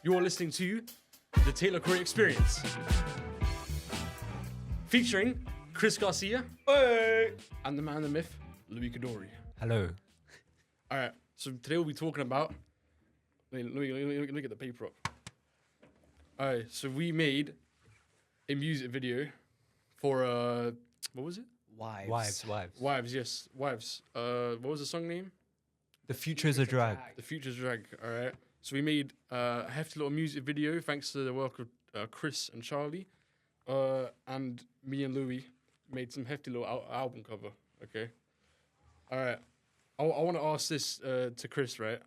You're listening to the Taylor Corey Experience, featuring Chris Garcia and the man, the myth, Louis Kadori. Hello. All right, so today we'll be talking about. Let me get the paper up. All right, so we made a music video for what was it? Wives. Wives, yes, Wives. What was the song name? The future is a drag. The Future's Drag. All right. So we made a hefty little music video thanks to the work of Chris and Charlie, and me and Louis made some hefty little album cover. Okay. All right. I want to ask this to Chris, right,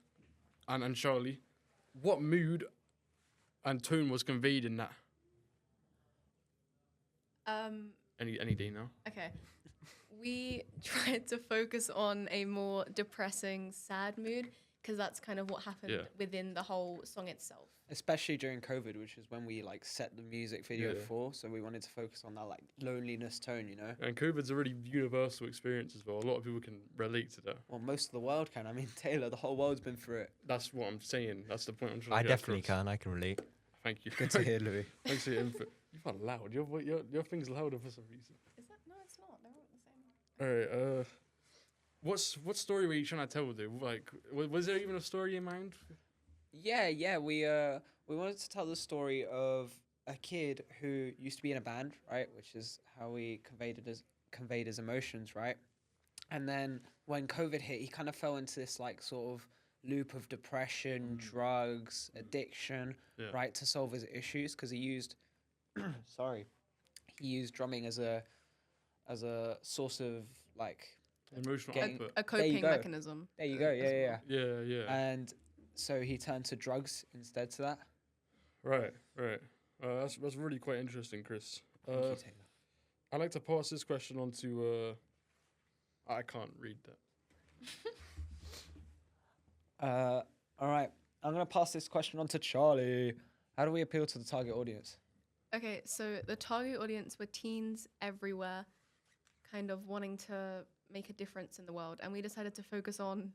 and Charlie, what mood and tone was conveyed in that? Any day now. Okay. We tried to focus on a more depressing, sad mood because that's kind of what happened within the whole song itself. Especially during COVID, which is when we like set the music video for. So we wanted to focus on that like loneliness tone, you know. And COVID's a really universal experience as well. A lot of people can relate to that. Well, most of the world can. I mean, Taylor, the whole world's been through it. That's what I'm saying. That's the point I'm trying I to get definitely across. can. I can relate. Thank you. Good to hear, Louis. Thanks for your input. You are loud. Your thing's louder for some reason. Is that? No, it's not. They're all the same. All right. What story were you trying to tell with it? Like, was there even a story in mind? Yeah. We wanted to tell the story of a kid who used to be in a band, right? Which is how we conveyed his emotions, right? And then when COVID hit, he kind of fell into this like sort of loop of depression, drugs, addiction, right, to solve his issues because he used he used drumming as a source of like Emotional output. A coping mechanism. There you go. Yeah. Yeah. And so he turned to drugs instead to that. Right. That's really quite interesting, Chris. Thank you, Taylor. I'd like to pass this question on to. I can't read that. All right. I'm going to pass this question on to Charlie. How do we appeal to the target audience? Okay, so the target audience were teens everywhere, kind of wanting to make a difference in the world. And we decided to focus on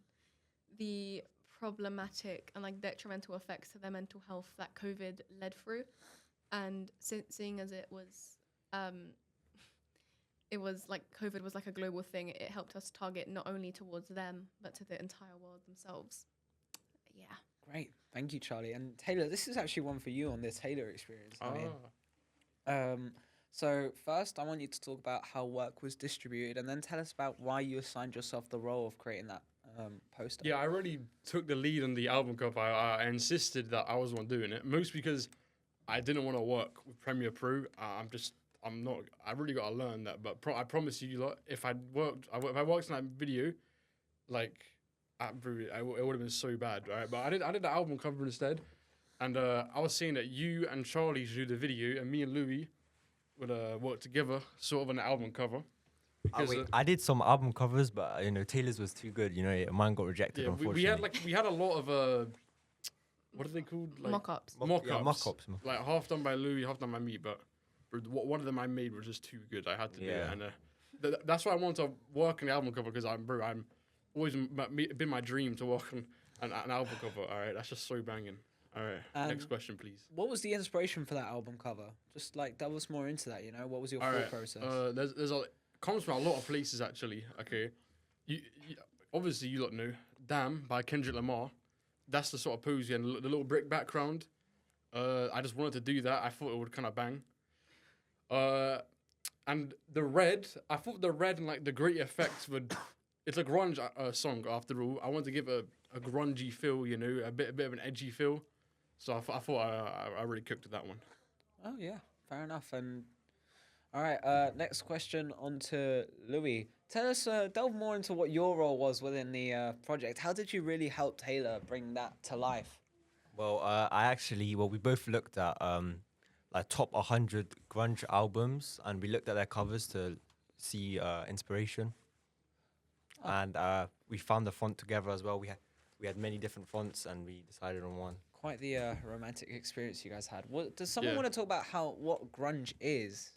the problematic and like detrimental effects to their mental health that COVID led through. And seeing as it was like COVID was like a global thing, it helped us target not only towards them, but to the entire world themselves. Yeah. Great. Thank you, Charlie. And Taylor, this is actually one for you on the Taylor experience. So first, I want you to talk about how work was distributed and then tell us about why you assigned yourself the role of creating that poster. Yeah, I really took the lead on the album cover. I insisted that I was the one doing it, most because I didn't want to work with Premiere Pro. I'm not. I really got to learn that. But I promise you, lot, if I worked on that video, like, it would have been so bad, right? But I did the album cover instead, and I was saying that you and Charlie should do the video, and me and Louis would work together, sort of on the album cover. Because, I did some album covers, but Taylor's was too good. Mine got rejected. yeah, Unfortunately, we had a lot of what are they called? Like, Mock-ups. Mock-ups. Like half done by Louis, half done by me. But one of them I made was just too good. I had to do it, and that's why I wanted to work on the album cover because I'm always been my dream to work on an album cover. All right, that's just so banging. All right, next question, please. What was the inspiration for that album cover? Just like delve us more into that. What was your thought process? There's comes from a lot of places actually. Okay, you obviously you lot know "Damn" by Kendrick Lamar. That's the sort of pose and the little brick background. I just wanted to do that. I thought it would kind of bang. And the red, I thought the red and like the gritty effects would. It's a grunge song after all. I wanted to give a grungy feel, a bit of an edgy feel. So I thought I really cooked with that one. Oh yeah, fair enough. And all right, next question on to Louis. Tell us, delve more into what your role was within the project. How did you really help Taylor bring that to life? Well, we both looked at like top 100 grunge albums, and we looked at their covers to see inspiration. Oh. And we found the font together as well. We had many different fonts, and we decided on one. Quite the romantic experience you guys had. Does someone want to talk about what grunge is?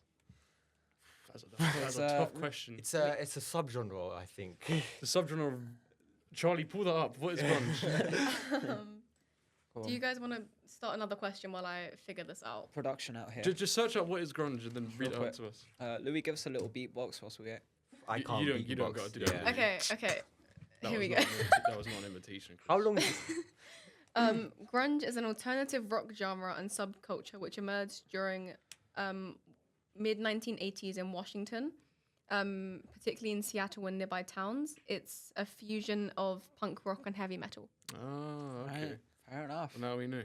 That's a tough question. It's a subgenre, I think. The subgenre of Charlie, pull that up. What is grunge? Do you guys want to start another question while I figure this out. Production out here. Just search up what is grunge and then read it Real out to us. Louis, give us a little beatbox whilst we get. I You- can't. you don't- you don't beatbox, gotta do that. yeah. Okay. That Here was we not go. that was not an invitation. Chris. How long? Grunge is an alternative rock genre and subculture which emerged during mid 1980s in Washington, particularly in Seattle and nearby towns. It's a fusion of punk rock and heavy metal. Oh, okay. Right, fair enough. Well, now we knew.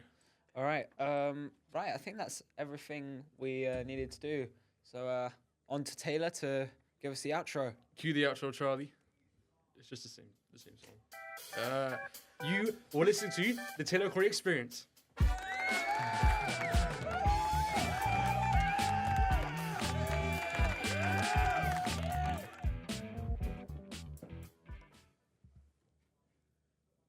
All right. Right. I think that's everything we needed to do. So on to Taylor to give us the outro. Cue the outro, Charlie. It's just the same song. You were listening to the Taylor Corey Experience.